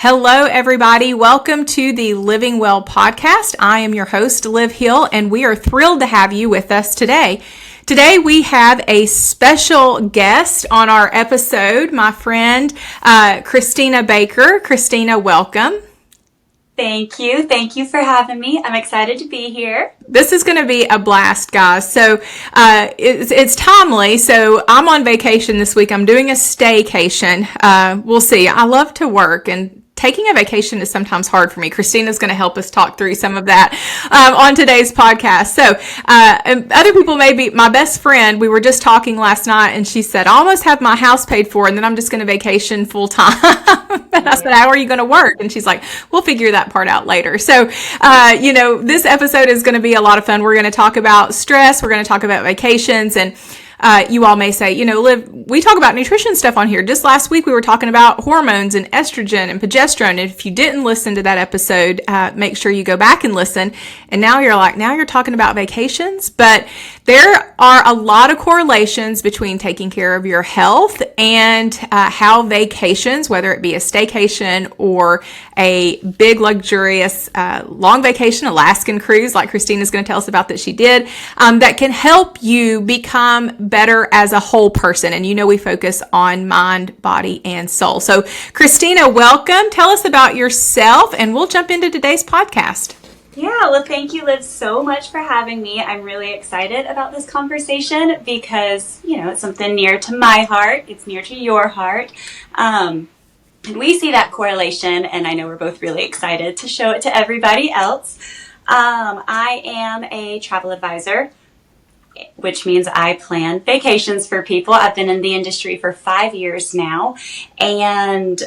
Hello, everybody. Welcome to the Living Well podcast. I am your host, Liv Hill, and we are thrilled to have you with us today. Today, we have a special guest on our episode, my friend, Kristina Baker. Kristina, welcome. Thank you. Thank you for having me. I'm excited to be here. This is going to be a blast, guys. So it's timely. So I'm on vacation this week. I'm doing a staycation. We'll see. I love to work, and taking a vacation is sometimes hard for me. Kristina's going to help us talk through some of that on today's podcast. So and other people may be, my best friend, we were just talking last night, and she said, I almost have my house paid for, and then I'm just going to vacation full time. And I said, how are you going to work? And she's like, we'll figure that part out later. So, this episode is going to be a lot of fun. We're going to talk about stress. We're going to talk about vacations, and you all may say, Liv, we talk about nutrition stuff on here. Just last week, we were talking about hormones and estrogen and progesterone. And if you didn't listen to that episode, make sure you go back and listen. And now you're talking about vacations. But there are a lot of correlations between taking care of your health and how vacations, whether it be a staycation or a big, luxurious, long vacation, Alaskan cruise, like Kristina's going to tell us about that she did, that can help you become better as a whole person. And we focus on mind, body, and soul. So Kristina, welcome. Tell us about yourself, and we'll jump into today's podcast. Yeah, well, thank you, Liv, so much for having me. I'm really excited about this conversation because, it's something near to my heart. It's near to your heart. And we see that correlation, and I know we're both really excited to show it to everybody else. I am a travel advisor, which means I plan vacations for people. I've been in the industry for 5 years now, and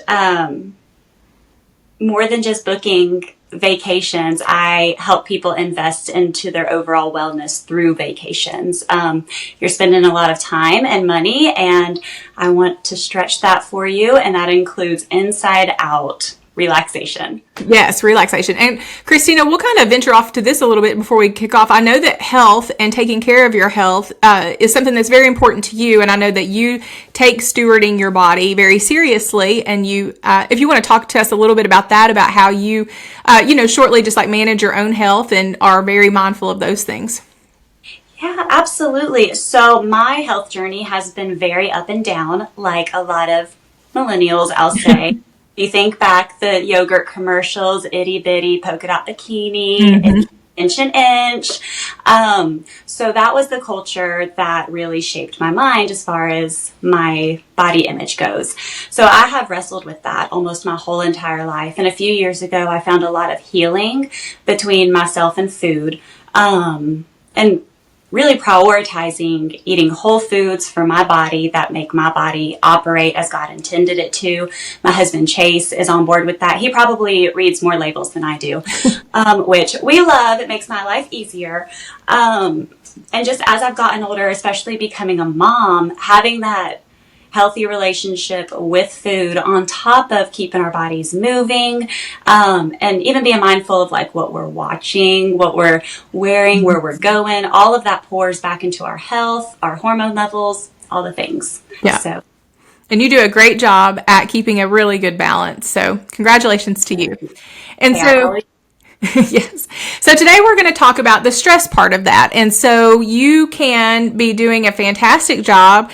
more than just booking vacations, I help people invest into their overall wellness through vacations. You're spending a lot of time and money, and I want to stretch that for you, and that includes inside out relaxation. Yes, relaxation. And Kristina, we'll kind of venture off to this a little bit before we kick off. I know that health and taking care of your health is something that's very important to you. And I know that you take stewarding your body very seriously. And you, if you want to talk to us a little bit about that, about how you, shortly just like manage your own health and are very mindful of those things. Yeah, absolutely. So my health journey has been very up and down, like a lot of millennials, I'll say. You think back the yogurt commercials, itty bitty polka dot bikini, inch and inch. So that was the culture that really shaped my mind as far as my body image goes. So I have wrestled with that almost my whole entire life. And a few years ago, I found a lot of healing between myself and food. And really prioritizing eating whole foods for my body that make my body operate as God intended it to. My husband, Chase, is on board with that. He probably reads more labels than I do, which we love. It makes my life easier. And just as I've gotten older, especially becoming a mom, having that healthy relationship with food on top of keeping our bodies moving, and even being mindful of like what we're watching, what we're wearing, where we're going, all of that pours back into our health, our hormone levels, all the things. Yeah. And you do a great job at keeping a really good balance. So congratulations to you. And yes. So today we're going to talk about the stress part of that. And so you can be doing a fantastic job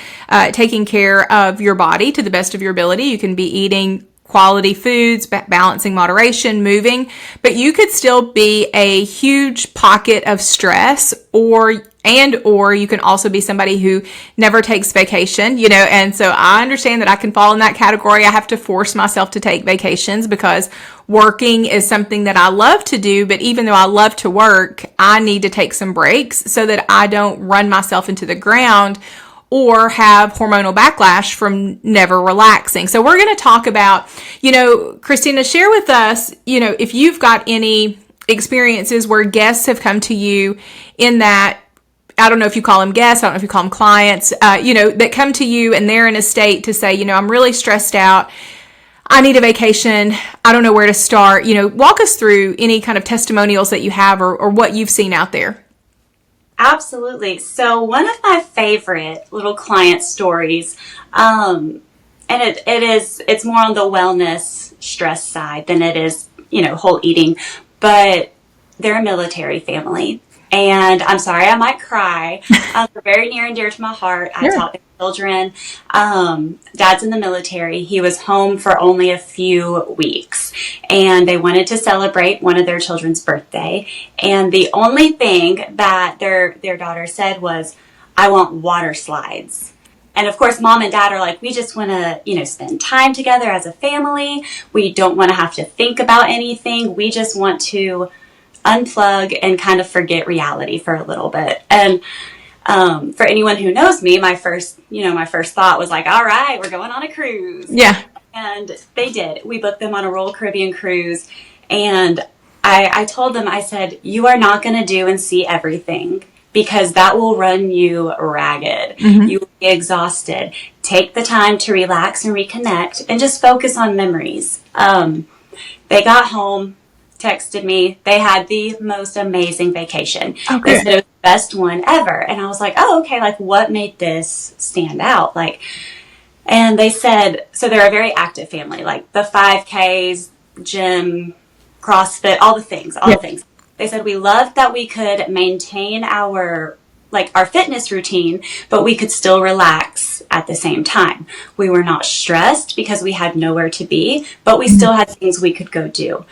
taking care of your body to the best of your ability. You can be eating quality foods, balancing moderation, moving, but you could still be a huge pocket of stress, or you can also be somebody who never takes vacation, and so I understand that I can fall in that category. I have to force myself to take vacations because working is something that I love to do, but even though I love to work, I need to take some breaks so that I don't run myself into the ground or have hormonal backlash from never relaxing. So we're going to talk about, Kristina, share with us, if you've got any experiences where guests have come to you in that, I don't know if you call them guests, I don't know if you call them clients, that come to you and they're in a state to say, I'm really stressed out. I need a vacation. I don't know where to start. Walk us through any kind of testimonials that you have or what you've seen out there. Absolutely. So one of my favorite little client stories And it's more on the wellness stress side than it is, whole eating. But they're a military family. And I'm sorry, I might cry. They're very near and dear to my heart. I taught their children. Dad's in the military. He was home for only a few weeks. And they wanted to celebrate one of their children's birthday. And the only thing that their daughter said was, I want water slides. And of course, mom and dad are like, we just want to, spend time together as a family. We don't want to have to think about anything. We just want to unplug and kind of forget reality for a little bit. And for anyone who knows me, my first thought was like, all right, we're going on a cruise. Yeah. And they did. We booked them on a Royal Caribbean cruise. And I told them, I said, you are not going to do and see everything, because that will run you ragged. Mm-hmm. You will be exhausted. Take the time to relax and reconnect and just focus on memories. They got home, texted me. They had the most amazing vacation. Okay. They said it was the best one ever. And I was like, oh, okay, like what made this stand out? And they said, so they're a very active family, like the 5Ks, gym, CrossFit, all the things. They said we loved that we could maintain our fitness routine, but we could still relax at the same time. We were not stressed because we had nowhere to be, but we still had things we could go do.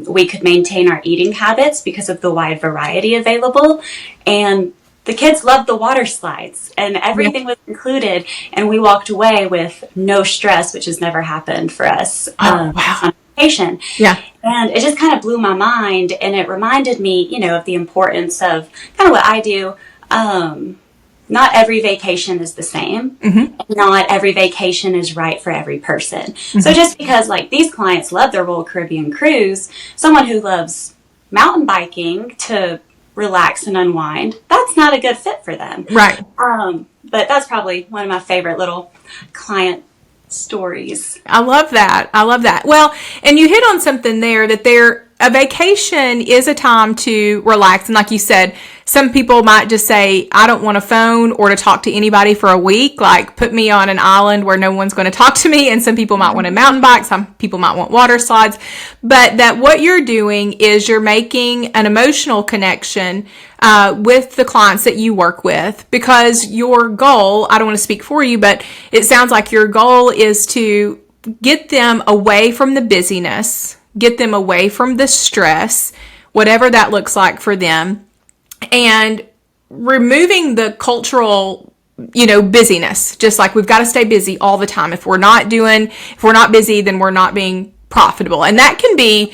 We could maintain our eating habits because of the wide variety available. And the kids loved the water slides, and everything was included. And we walked away with no stress, which has never happened for us. Wow. Vacation. Yeah. And it just kind of blew my mind, and it reminded me, of the importance of kind of what I do. Not every vacation is the same. Mm-hmm. Not every vacation is right for every person. Mm-hmm. So just because these clients love their Royal Caribbean cruise, someone who loves mountain biking to relax and unwind, that's not a good fit for them. Right. But that's probably one of my favorite little client stories. I love that. Well, and you hit on something there, that a vacation is a time to relax. And like you said, some people might just say, I don't want a phone or to talk to anybody for a week. Like, put me on an island where no one's going to talk to me. And some people might want a mountain bike. Some people might want water slides. But that what you're doing is you're making an emotional connection with the clients that you work with, because your goal, I don't want to speak for you, but it sounds like your goal is to get them away from the busyness, get them away from the stress, whatever that looks like for them, and removing the cultural, busyness. Just like we've got to stay busy all the time. If we're not busy, then we're not being profitable. And that can be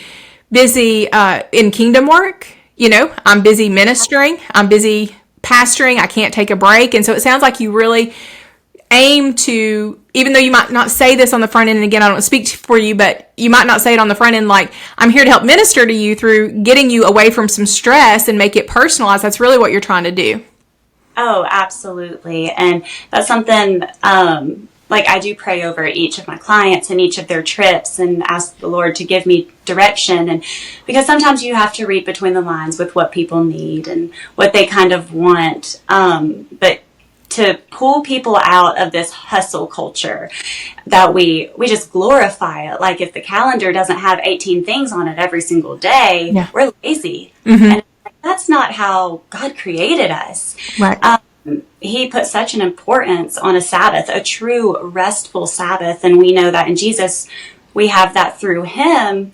busy in kingdom work. I'm busy ministering, I'm busy pastoring, I can't take a break. And so it sounds like you really aim to, even though you might not say this on the front end, and again, I don't speak for you, but you might not say it on the front end, like, I'm here to help minister to you through getting you away from some stress and make it personalized. That's really what you're trying to do. Oh, absolutely. And that's something, I do pray over each of my clients and each of their trips and ask the Lord to give me direction. And because sometimes you have to read between the lines with what people need and what they kind of want. But to pull people out of this hustle culture that we just glorify it. Like, if the calendar doesn't have 18 things on it every single day, we're lazy. Mm-hmm. And that's not how God created us. Right. He put such an importance on a Sabbath, a true restful Sabbath. And we know that in Jesus, we have that through him.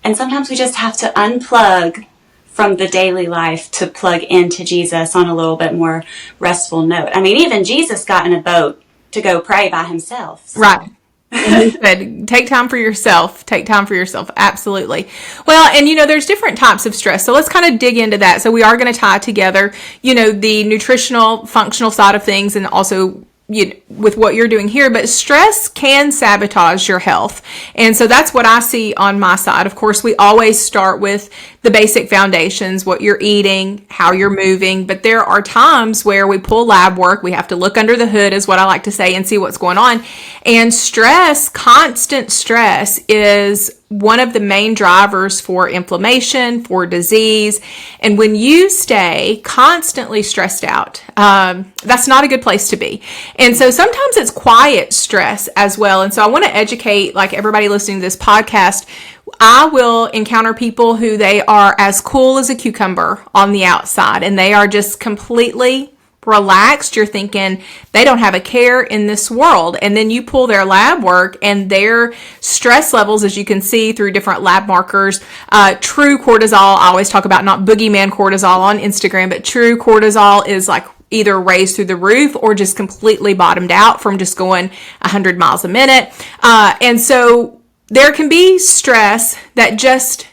And sometimes we just have to unplug from the daily life to plug into Jesus on a little bit more restful note. I mean, even Jesus got in a boat to go pray by himself. So. Right. And he said, take time for yourself. Take time for yourself. Absolutely. Well, and there's different types of stress. So let's kind of dig into that. So we are going to tie together, the nutritional, functional side of things, and also with what you're doing here. But stress can sabotage your health. And so that's what I see on my side. Of course, we always start with the basic foundations, what you're eating, how you're moving. But there are times where we pull lab work. We have to look under the hood, is what I like to say, and see what's going on. And stress, constant stress, is one of the main drivers for inflammation, for disease. And when you stay constantly stressed out, that's not a good place to be. And so sometimes it's quiet stress as well. And so I want to educate, like, everybody listening to this podcast. I will encounter people who they are as cool as a cucumber on the outside, and they are just completely relaxed. You're thinking they don't have a care in this world. And then you pull their lab work, and their stress levels, as you can see through different lab markers, true cortisol, I always talk about not boogeyman cortisol on Instagram, but true cortisol is like either raised through the roof or just completely bottomed out from just going 100 miles a minute. And so there can be stress that just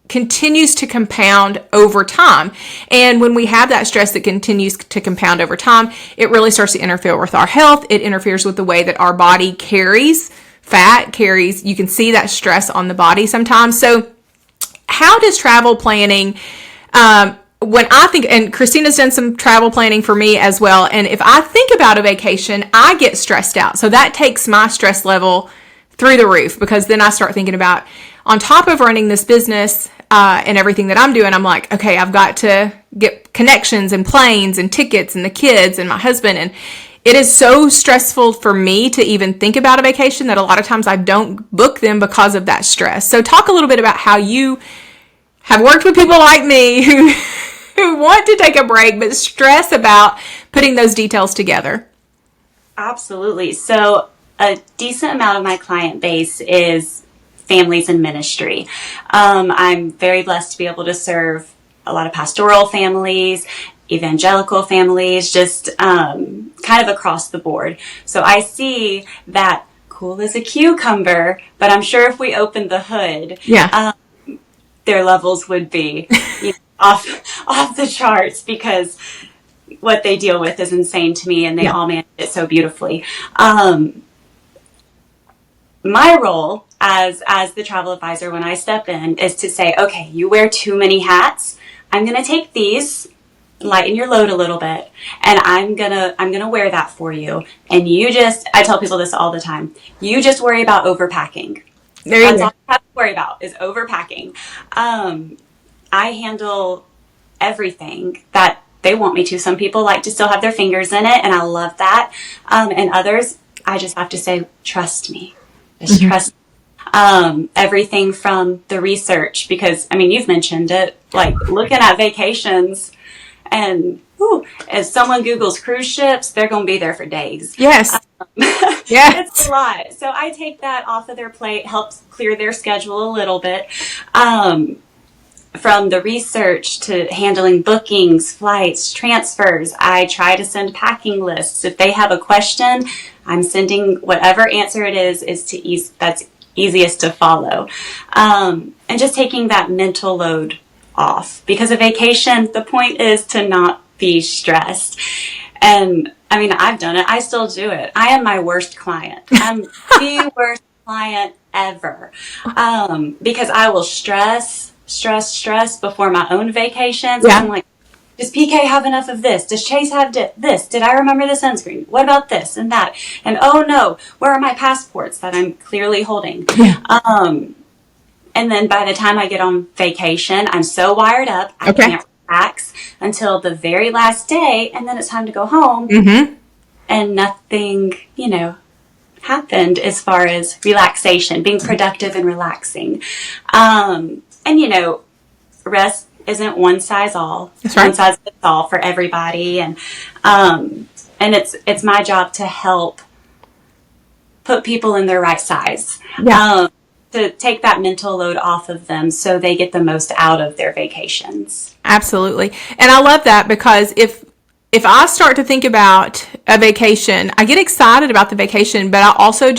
continues to compound over time. And when we have that stress that continues to compound over time, it really starts to interfere with our health. It interferes with the way that our body carries fat, you can see that stress on the body sometimes. So how does travel planning, when I think, and Kristina's done some travel planning for me as well, and if I think about a vacation, I get stressed out. So that takes my stress level through the roof, because then I start thinking about, on top of running this business and everything that I'm doing, I'm like, okay, I've got to get connections and planes and tickets and the kids and my husband. And it is so stressful for me to even think about a vacation that a lot of times I don't book them because of that stress. So talk a little bit about how you have worked with people like me who want to take a break but stress about putting those details together. Absolutely. So a decent amount of my client base is families in ministry. I'm very blessed to be able to serve a lot of pastoral families, evangelical families, just kind of across the board. So I see that cool as a cucumber, but I'm sure if we opened the hood, their levels would be off the charts, because what they deal with is insane to me, and they all manage it so beautifully. My role as the travel advisor when I step in is to say, okay, you wear too many hats. I'm going to take these, lighten your load a little bit, and I'm going to wear that for you. And I tell people this all the time. You just worry about overpacking. That's all you have to worry about is overpacking. I handle everything that they want me to. Some people like to still have their fingers in it, and I love that. And others, I just have to say, trust me. Just trust everything from the research, because you've mentioned it, like looking at vacations, and as someone Googles cruise ships, they're going to be there for days. Yes. It's a lot. So I take that off of their plate, helps clear their schedule a little bit. From the research to handling bookings, flights, transfers, I try to send packing lists. If they have a question, I'm sending whatever answer it is that's easiest to follow. And just taking that mental load off, because a vacation, the point is to not be stressed. And I've done it. I still do it. I am my worst client. I'm the worst client ever. Because I will stress before my own vacations. Yeah. I'm like, does PK have enough of this? Does Chase have this? Did I remember the sunscreen? What about this and that? And oh no, where are my passports that I'm clearly holding? Yeah. And then by the time I get on vacation, I'm so wired up, I can't relax until the very last day, and then it's time to go home. And nothing, happened as far as relaxation, being productive and relaxing. And rest isn't one size all. That's right. One size fits all for everybody. And it's my job to help put people in their right size. Yeah. To take that mental load off of them so they get the most out of their vacations. Absolutely. And I love that, because if I start to think about a vacation, I get excited about the vacation, but I also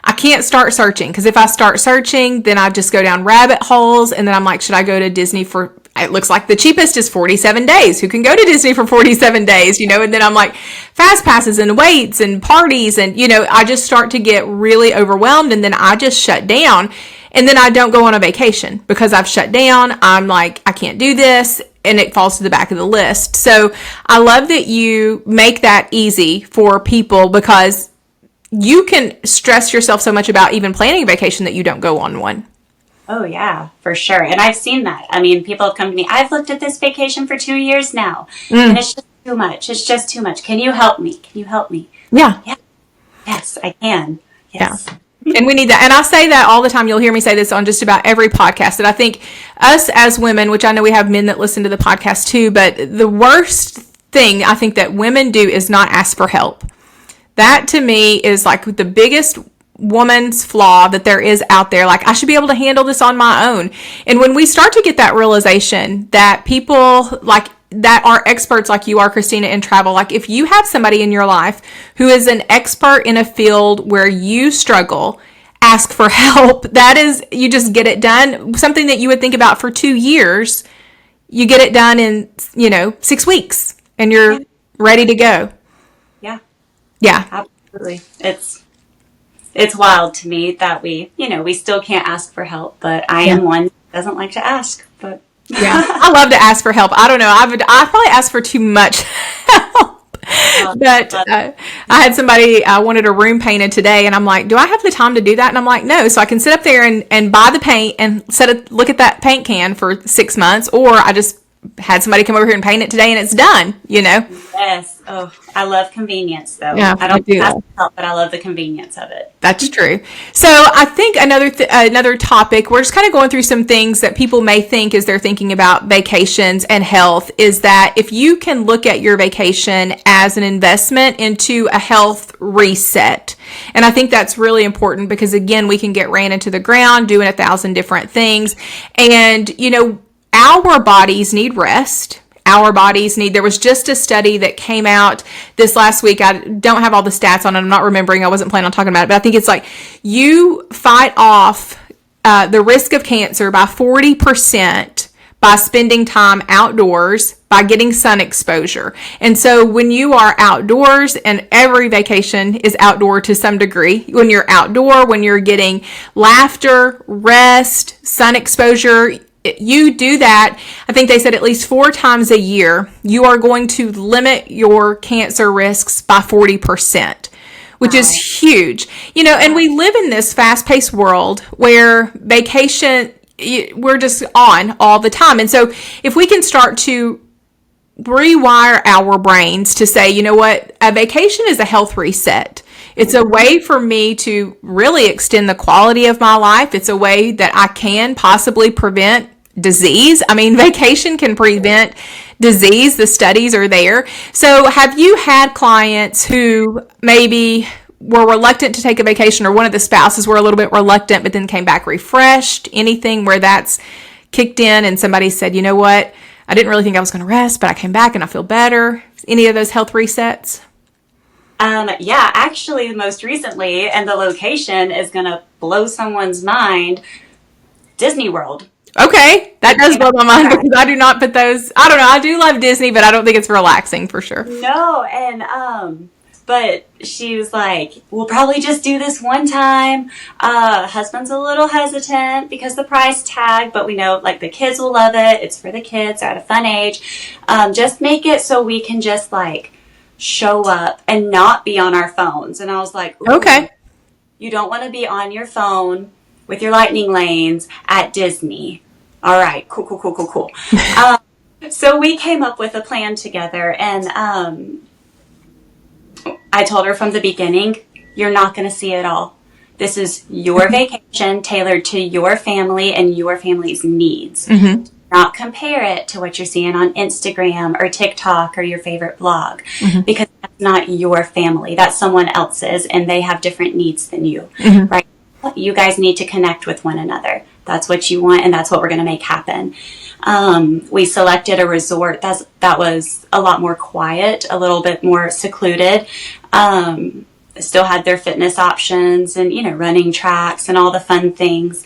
I can't start searching, because if I start searching, then I just go down rabbit holes, and then I'm like, should I go to Disney for, it looks like the cheapest is 47 days. Who can go to Disney for 47 days, and then I'm like, fast passes and waits and parties, and, I just start to get really overwhelmed, and then I just shut down, and then I don't go on a vacation because I've shut down. I'm like, I can't do this, and it falls to the back of the list. So I love that you make that easy for people, because you can stress yourself so much about even planning a vacation that you don't go on one. Oh, yeah, for sure. And I've seen that. I mean, people have come to me, I've looked at this vacation for 2 years now, and it's just too much. It's just too much. Can you help me? Can you help me? Yeah. Yeah. Yes, I can. Yes. Yeah. And we need that. And I say that all the time. You'll hear me say this on just about every podcast, that I think us as women, which I know we have men that listen to the podcast too, but the worst thing I think that women do is not ask for help. That to me is like the biggest woman's flaw that there is out there. Like, I should be able to handle this on my own. And when we start to get that realization that people like that are experts like you are, Kristina, in travel, like if you have somebody in your life who is an expert in a field where you struggle, ask for help. That is, you just get it done. Something that you would think about for 2 years, you get it done in, 6 weeks, and you're ready to go. Yeah. Yeah. Absolutely. It's wild to me that we still can't ask for help, but I am one that doesn't like to ask, but yeah, I love to ask for help. I don't know. I probably ask for too much help. But I had somebody wanted a room painted today, and I'm like, do I have the time to do that? And I'm like, no. So I can sit up there and buy the paint and look at that paint can for 6 months, or I just had somebody come over here and paint it today, and it's done. Yes. Oh, I love convenience, though. Yeah, I don't ask for help, but I love the convenience of it. That's true. So I think another topic, we're just kind of going through some things that people may think as they're thinking about vacations and health, is that if you can look at your vacation as an investment into a health reset. And I think that's really important because, again, we can get ran into the ground doing 1,000 different things. And, our bodies need rest. There was just a study that came out this last week. I don't have all the stats on it. I'm not remembering. I wasn't planning on talking about it, but I think it's like you fight off the risk of cancer by 40% by spending time outdoors, by getting sun exposure. And so when you are outdoors, and every vacation is outdoor to some degree, when you're outdoor, when you're getting laughter, rest, sun exposure, you do that, I think they said at least 4 times a year, you are going to limit your cancer risks by 40%, which is huge. And we live in this fast-paced world where vacation, we're just on all the time. And so if we can start to rewire our brains to say, you know what, a vacation is a health reset. It's a way for me to really extend the quality of my life. It's a way that I can possibly prevent disease. I mean, vacation can prevent disease. The studies are there. So have you had clients who maybe were reluctant to take a vacation, or one of the spouses were a little bit reluctant, but then came back refreshed? Anything where that's kicked in and somebody said, you know what, I didn't really think I was going to rest, but I came back and I feel better? Any of those health resets? Yeah, actually, most recently, and the location is going to blow someone's mind, Disney World. Okay, that does blow my mind because I do not put those. I don't know. I do love Disney, but I don't think it's relaxing for sure. No, and but she was like, "We'll probably just do this one time." Husband's a little hesitant because the price tag, but we know like the kids will love it. It's for the kids; they're at a fun age. Just make it so we can just like show up and not be on our phones. And I was like, okay, you don't want to be on your phone with your lightning lanes at Disney. All right, cool. So we came up with a plan together, and I told her from the beginning, you're not going to see it all. This is your vacation tailored to your family and your family's needs. Mm-hmm. Not compare it to what you're seeing on Instagram or TikTok or your favorite blog, because that's not your family. That's someone else's, and they have different needs than you, right? You guys need to connect with one another. That's what you want, and that's what we're going to make happen. We selected a resort that was a lot more quiet, a little bit more secluded. Still had their fitness options and, running tracks and all the fun things.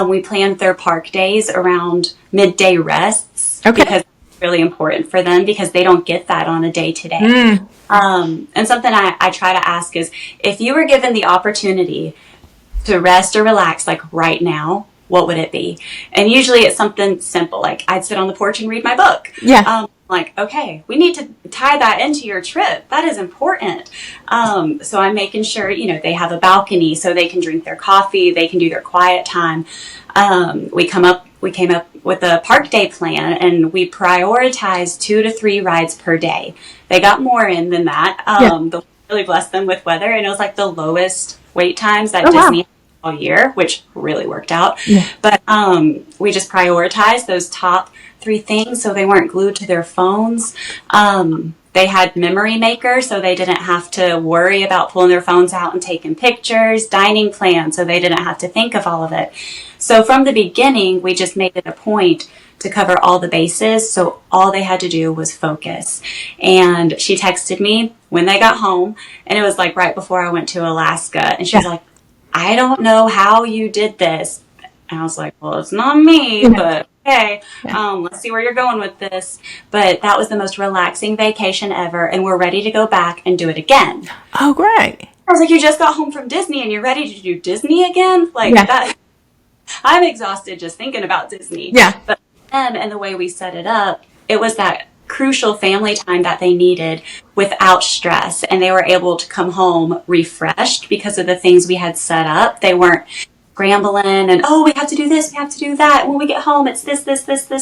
We planned their park days around midday rests, because it's really important for them, because they don't get that on a day-to-day. And something I try to ask is, if you were given the opportunity to rest or relax, like right now, what would it be? And usually it's something simple, like I'd sit on the porch and read my book. like, okay, we need to tie that into your trip. That is important. So I'm making sure, you know, they have a balcony so they can drink their coffee, they can do their quiet time. We came up with a park day plan, and we prioritized 2 to 3 rides per day. They got more in than that. The really blessed them with weather, and it was like the lowest wait times that Disney had all year, which really worked out. Yeah. But we just prioritized those top 3 things so they weren't glued to their phones. They had memory makers, so they didn't have to worry about pulling their phones out and taking pictures. Dining plans, so they didn't have to think of all of it. So from the beginning, we just made it a point to cover all the bases, so all they had to do was focus. And she texted me when they got home, and it was like right before I went to Alaska, and she was like, I don't know how you did this. And I was like, well, it's not me, but okay, let's see where you're going with this. But that was the most relaxing vacation ever, and we're ready to go back and do it again. Oh, great. I was like, you just got home from Disney and you're ready to do Disney again? Like that. I'm exhausted just thinking about Disney. Yeah. But them and the way we set it up, it was that crucial family time that they needed without stress. And they were able to come home refreshed because of the things we had set up. They weren't scrambling and, oh, we have to do this, we have to do that. When we get home, it's this,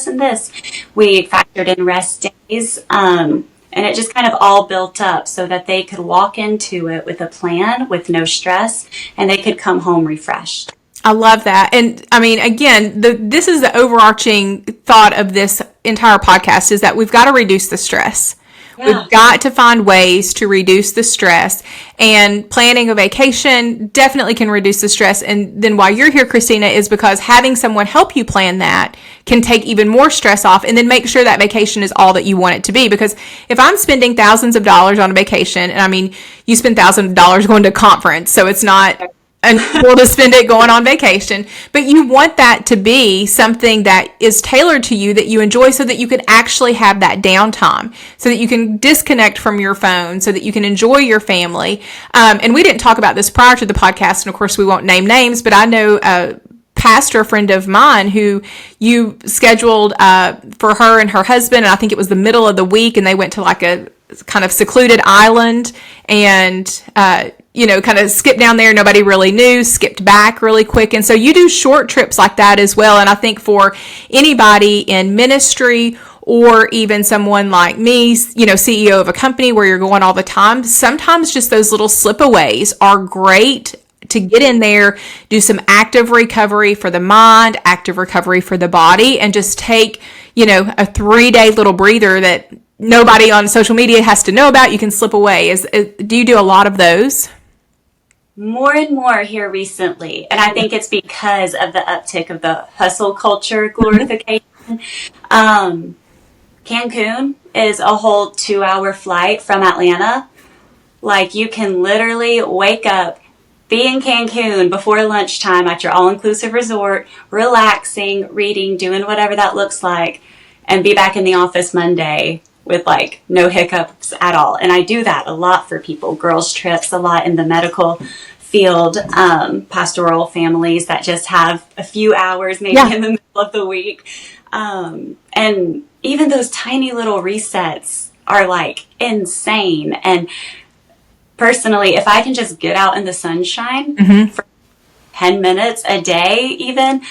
and this. We factored in rest days. And it just kind of all built up so that they could walk into it with a plan, with no stress, and they could come home refreshed. I love that. And I mean, again, this is the overarching thought of this entire podcast, is that we've got to reduce the stress. Yeah. We've got to find ways to reduce the stress, and planning a vacation definitely can reduce the stress. And then why you're here, Kristina, is because having someone help you plan that can take even more stress off, and then make sure that vacation is all that you want it to be. Because if I'm spending thousands of dollars on a vacation, and I mean, you spend thousands of dollars going to a conference, so it's not and we'll just spend it going on vacation. But you want that to be something that is tailored to you, that you enjoy, so that you can actually have that downtime, so that you can disconnect from your phone, so that you can enjoy your family. And we didn't talk about this prior to the podcast, and of course we won't name names, but I know a pastor friend of mine who you scheduled for her and her husband, and I think it was the middle of the week, and they went to like a kind of secluded island, and kind of skipped down there. Nobody really knew, skipped back really quick. And so you do short trips like that as well. And I think for anybody in ministry, or even someone like me, CEO of a company where you're going all the time, sometimes just those little slip-aways are great to get in there, do some active recovery for the mind, active recovery for the body, and just take, a 3-day little breather that nobody on social media has to know about. You can slip away. Do you do a lot of those? More and more here recently. And I think it's because of the uptick of the hustle culture glorification. Cancun is a whole 2-hour flight from Atlanta. Like, you can literally wake up, be in Cancun before lunchtime at your all-inclusive resort, relaxing, reading, doing whatever that looks like, and be back in the office Monday with like no hiccups at all. And I do that a lot for people, girls trips, a lot in the medical field, pastoral families that just have a few hours maybe in the middle of the week. And even those tiny little resets are like insane. And personally, if I can just get out in the sunshine for 10 minutes a day, even,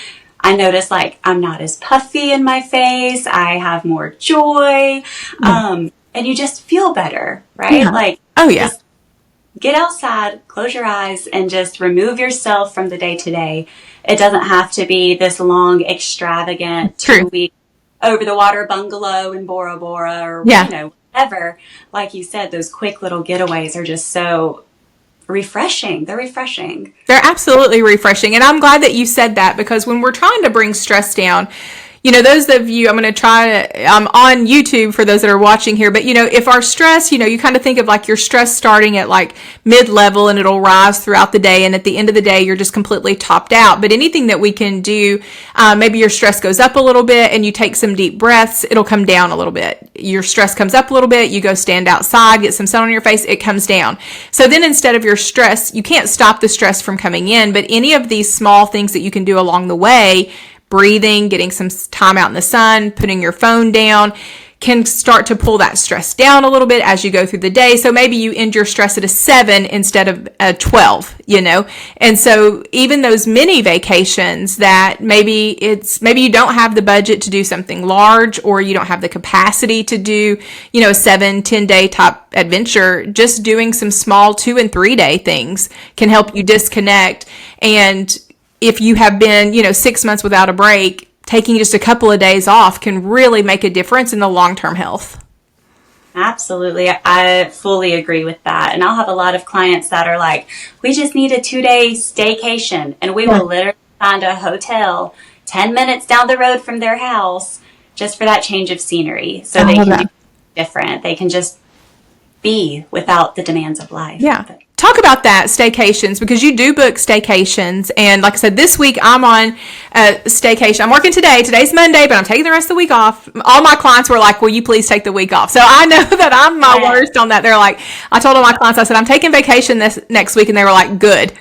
I notice like I'm not as puffy in my face. I have more joy. And you just feel better, right? Yeah. Like, just get outside, close your eyes, and just remove yourself from the day to day. It doesn't have to be this long, extravagant 2-week over the water bungalow in Bora Bora or, whatever. Like you said, those quick little getaways are just so refreshing. They're refreshing. They're absolutely refreshing. And I'm glad that you said that, because when we're trying to bring stress down, those of you, I'm on YouTube for those that are watching here, but if our stress, you kind of think of like your stress starting at like mid-level and it'll rise throughout the day. And at the end of the day, you're just completely topped out. But anything that we can do, maybe your stress goes up a little bit and you take some deep breaths, it'll come down a little bit. Your stress comes up a little bit, you go stand outside, get some sun on your face, it comes down. So then instead of your stress, you can't stop the stress from coming in, but any of these small things that you can do along the way, breathing, getting some time out in the sun, putting your phone down, can start to pull that stress down a little bit as you go through the day. So maybe you end your stress at a 7 instead of a 12, And so even those mini vacations that maybe you don't have the budget to do something large, or you don't have the capacity to do, a 7-10 day type adventure, just doing some small 2 and 3 day things can help you disconnect. And if you have been, 6 months without a break, taking just a couple of days off can really make a difference in the long-term health. Absolutely. I fully agree with that. And I'll have a lot of clients that are like, we just need a 2-day staycation, and we will literally find a hotel 10 minutes down the road from their house just for that change of scenery. So they can do different. They can just be without the demands of life. Yeah. Talk about that, staycations, because you do book staycations. And like I said, this week I'm on a staycation. I'm working today. Today's Monday, but I'm taking the rest of the week off. All my clients were like, will you please take the week off? So I know that I'm my worst on that. They're like, I told all my clients, I said, I'm taking vacation this next week. And they were like, good.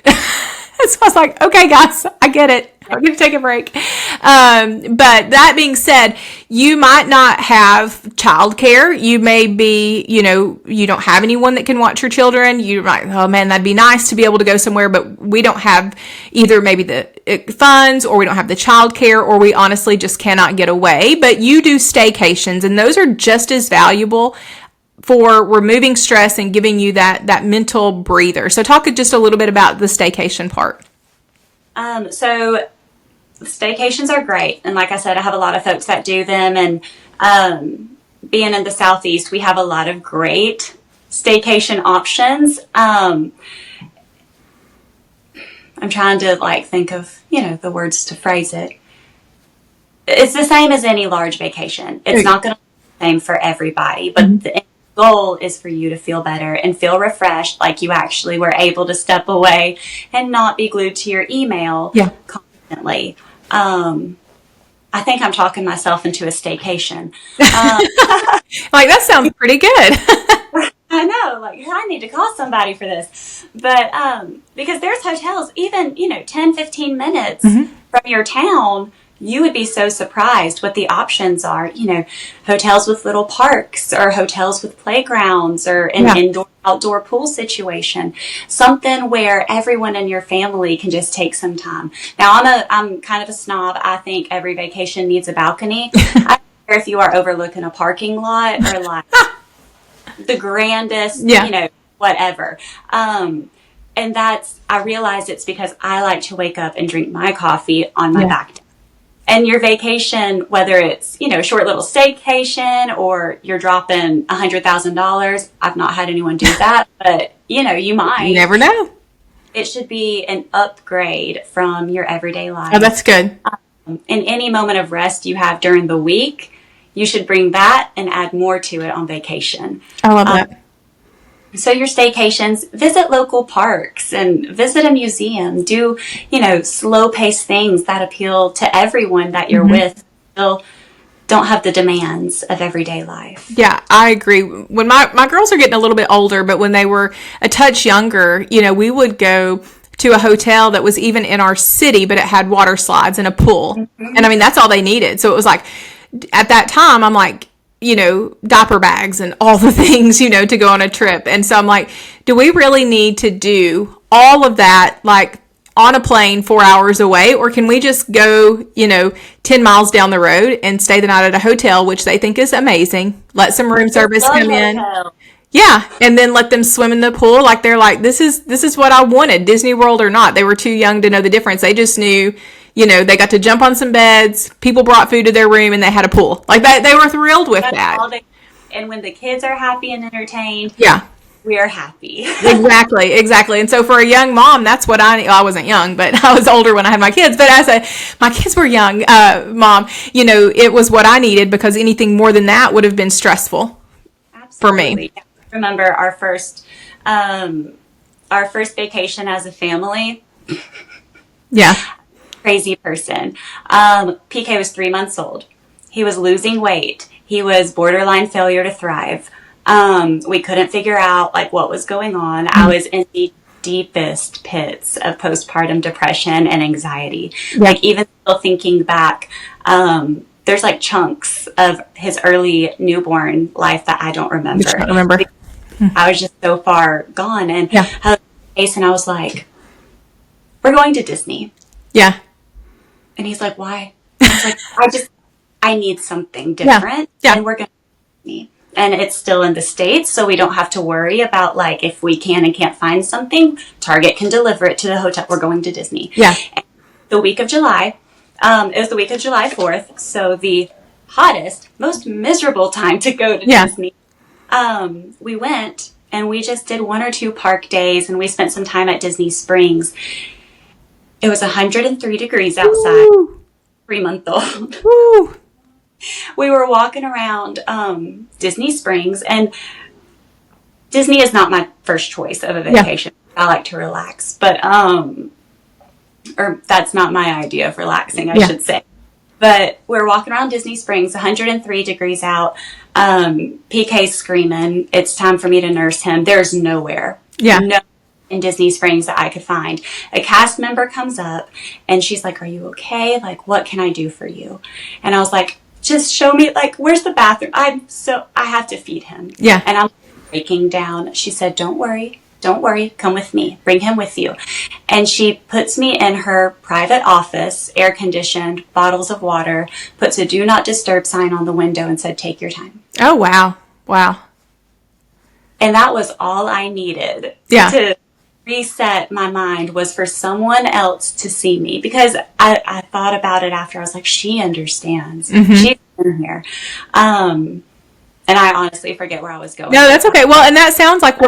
So I was like, okay, guys, I get it. I'm going to take a break. But that being said, you might not have childcare. You may be, you don't have anyone that can watch your children. You're like, oh man, that'd be nice to be able to go somewhere, but we don't have either maybe the funds, or we don't have the childcare, or we honestly just cannot get away. But you do staycations, and those are just as valuable for removing stress and giving you that mental breather. So talk just a little bit about the staycation part. So staycations are great. And like I said, I have a lot of folks that do them. And being in the Southeast, we have a lot of great staycation options. I'm trying to think of, the words to phrase it. It's the same as any large vacation. It's not going to be the same for everybody, but the goal is for you to feel better and feel refreshed, like you actually were able to step away and not be glued to your email constantly. I think I'm talking myself into a staycation. That sounds pretty good. I know, I need to call somebody for this. But because there's hotels, even, 10, 15 minutes from your town, you would be so surprised what the options are. Hotels with little parks, or hotels with playgrounds, or an indoor-outdoor pool situation. Something where everyone in your family can just take some time. Now, I'm kind of a snob. I think every vacation needs a balcony. I don't care if you are overlooking a parking lot or the grandest, whatever. And I realize it's because I like to wake up and drink my coffee on my back deck. And your vacation, whether it's, a short little staycation, or you're dropping $100,000, I've not had anyone do that, but, you might. You never know. It should be an upgrade from your everyday life. Oh, that's good. In any moment of rest you have during the week, you should bring that and add more to it on vacation. I love that. So your staycations, visit local parks and visit a museum. Do, slow-paced things that appeal to everyone that you're with. Still don't have the demands of everyday life. Yeah, I agree. When my girls are getting a little bit older, but when they were a touch younger, we would go to a hotel that was even in our city, but it had water slides and a pool. And that's all they needed. So it was like, at that time, I'm like, diaper bags and all the things, to go on a trip. And so I'm like, do we really need to do all of that, on a plane 4 hours away? Or can we just go, 10 miles down the road and stay the night at a hotel, which they think is amazing. Let some room service come in. Yeah. And then let them swim in the pool. They're like, this is what I wanted, Disney World or not. They were too young to know the difference. They just knew, they got to jump on some beds, people brought food to their room, and they had a pool. They were thrilled with that. And when the kids are happy and entertained, we are happy. Exactly. And so for a young mom, that's what I wasn't young, but I was older when I had my kids. But my kids were young, mom, it was what I needed, because anything more than that would have been stressful for me. I remember our first vacation as a family. Yeah. Crazy person. PK was 3 months old. He was losing weight. He was borderline failure to thrive. We couldn't figure out what was going on. I was in the deepest pits of postpartum depression and anxiety. Even still thinking back, there's like chunks of his early newborn life that I don't remember. You don't remember. I was just so far gone. And Yeah. I looked at Ace and I was like, we're going to Disney. Yeah. And he's like, why? I was like, I need something different. Yeah. And we're going to Disney. And it's still in the States, so we don't have to worry about, like, if we can and can't find something, Target can deliver it to the hotel. We're going to Disney. Yeah. And the week of July, it was the week of July 4th, so the hottest, most miserable time to go to Disney. We went, and we just did 1 or 2 park days, and we spent some time at Disney Springs. It was 103 degrees outside, 3-month-old. Woo. We were walking around Disney Springs, and Disney is not my first choice of a vacation. Yeah. I like to relax, but or that's not my idea of relaxing, I should say. But we're walking around Disney Springs, 103 degrees out. PK's screaming. It's time for me to nurse him. There's nowhere. No in Disney Springs that I could find. A cast member comes up, and she's like, are you okay? Like, what can I do for you? And I was like, just show me, like, where's the bathroom? I have to feed him. Yeah. And I'm breaking down. She said, don't worry, come with me, bring him with you. And she puts me in her private office, air conditioned, bottles of water, puts a do not disturb sign on the window and said, take your time. Oh, wow. And that was all I needed to reset my mind, was for someone else to see me, because I thought about it after. I was like, she understands. Mm-hmm. She's in here. And I honestly forget where I was going. No, that's okay. Well, and that sounds like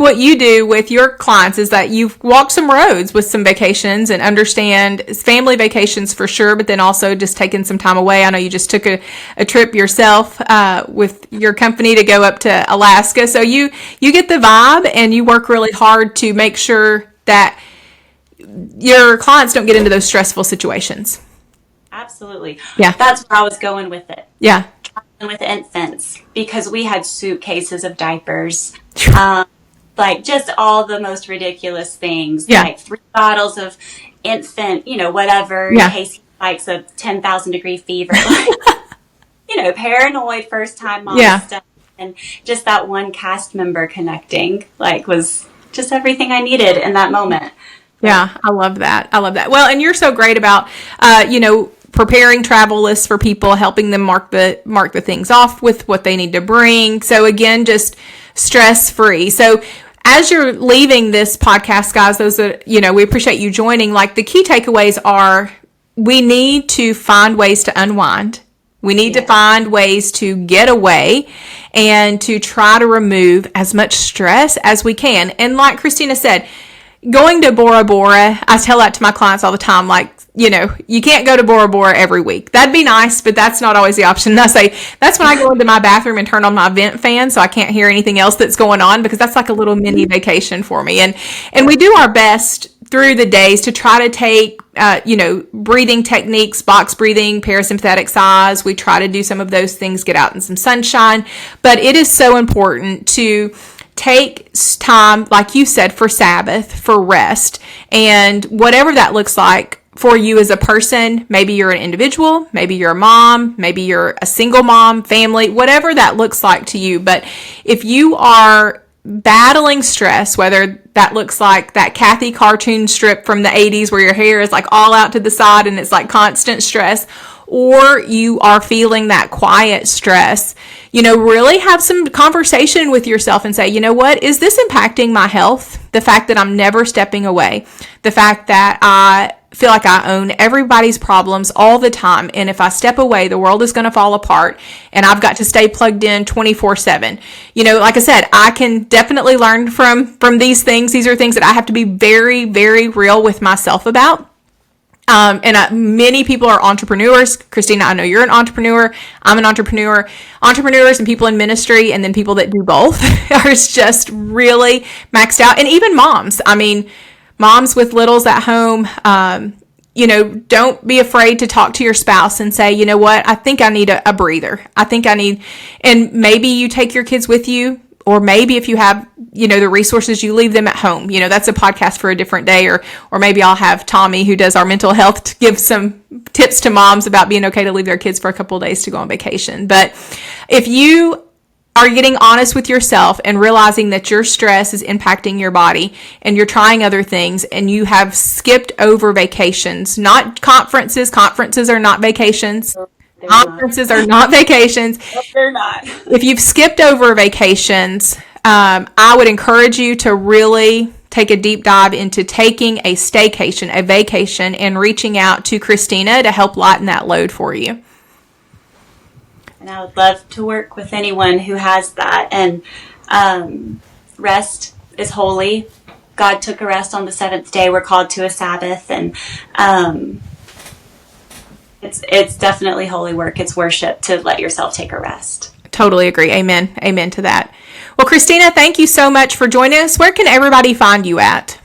what you do with your clients, is that you've walked some roads with some vacations and understand family vacations for sure, but then also just taking some time away. I know you just took a trip yourself with your company to go up to Alaska. So you get the vibe, and you work really hard to make sure that your clients don't get into those stressful situations. Absolutely. Yeah. That's where I was going with it. Yeah. With infants, because we had suitcases of diapers, like just all the most ridiculous things, like 3 bottles of infant, whatever, in case he likes a 10,000 degree fever, paranoid first time mom stuff. And just that one cast member connecting, was just everything I needed in that moment. Yeah, I love that. Well, and you're so great about, preparing travel lists for people, helping them mark the things off with what they need to bring. So again, just stress free. So as you're leaving this podcast, guys, those that, we appreciate you joining. Like, the key takeaways are, we need to find ways to unwind. We need to find ways to get away and to try to remove as much stress as we can. And like Kristina said, going to Bora Bora, I tell that to my clients all the time, you can't go to Bora Bora every week. That'd be nice, but that's not always the option. And I say, that's when I go into my bathroom and turn on my vent fan so I can't hear anything else that's going on, because that's like a little mini vacation for me. And we do our best through the days to try to take, breathing techniques, box breathing, parasympathetic sighs. We try to do some of those things, get out in some sunshine. But it is so important to take time, like you said, for Sabbath, for rest, and whatever that looks like for you as a person. Maybe you're an individual, maybe you're a mom, maybe you're a single mom, family, whatever that looks like to you. But if you are battling stress, whether that looks like that Kathy cartoon strip from the 80s where your hair is all out to the side and it's constant stress, or you are feeling that quiet stress, really have some conversation with yourself and say, what, is this impacting my health? The fact that I'm never stepping away, the fact that I feel like I own everybody's problems all the time, and if I step away, the world is going to fall apart, and I've got to stay plugged in 24/7. Like I said, I can definitely learn from these things. These are things that I have to be very, very real with myself about. Many people are entrepreneurs. Kristina, I know you're an entrepreneur. I'm an entrepreneur. Entrepreneurs and people in ministry, and then people that do both are just really maxed out. And even moms. Moms with littles at home, don't be afraid to talk to your spouse and say, you know what, I think I need a breather. And maybe you take your kids with you, or maybe if you have the resources, you leave them at home. That's a podcast for a different day, or maybe I'll have Tommy, who does our mental health, to give some tips to moms about being okay to leave their kids for a couple of days to go on vacation. But if you are getting honest with yourself and realizing that your stress is impacting your body and you're trying other things and you have skipped over vacations, not conferences. Conferences are not vacations. Conferences are not vacations. No, they're not. If you've skipped over vacations, I would encourage you to really take a deep dive into taking a staycation, a vacation, and reaching out to Kristina to help lighten that load for you. And I would love to work with anyone who has that. And rest is holy. God took a rest on the seventh day. We're called to a Sabbath. And it's definitely holy work. It's worship to let yourself take a rest. Totally agree. Amen. Amen to that. Well, Kristina, thank you so much for joining us. Where can everybody find you at?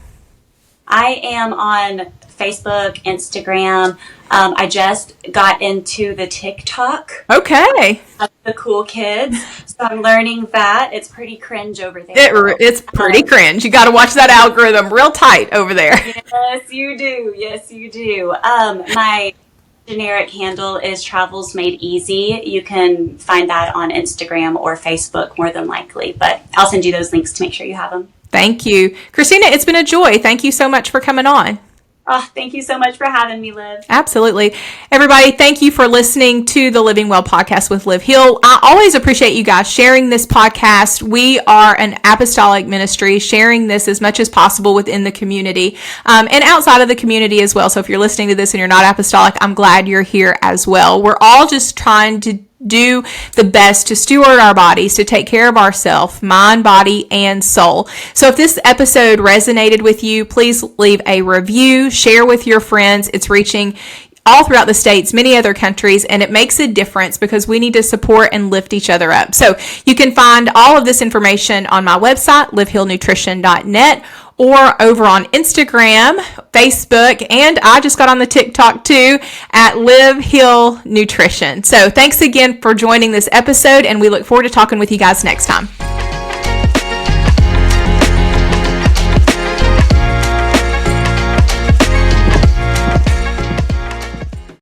I am on Facebook, Instagram. I just got into the TikTok. Okay. The cool kids. So I'm learning that. It's pretty cringe over there. It's pretty cringe. You got to watch that algorithm real tight over there. Yes, you do. Yes, you do. My generic handle is Travels Made Easy. You can find that on Instagram or Facebook more than likely, but I'll send you those links to make sure you have them. Thank you. Kristina, it's been a joy. Thank you so much for coming on. Oh, thank you so much for having me, Liv. Absolutely. Everybody, thank you for listening to the Living Well podcast with Liv Hill. I always appreciate you guys sharing this podcast. We are an apostolic ministry, sharing this as much as possible within the community and outside of the community as well. So if you're listening to this and you're not apostolic, I'm glad you're here as well. We're all just trying to do the best to steward our bodies, to take care of ourselves, mind, body, and soul. So if this episode resonated with you, please leave a review, share with your friends. It's reaching all throughout the states, many other countries, and it makes a difference because we need to support and lift each other up. So you can find all of this information on my website, livehillnutrition.net, or over on Instagram, Facebook, and I just got on the TikTok too at Liv Hill Nutrition. So thanks again for joining this episode, and we look forward to talking with you guys next time.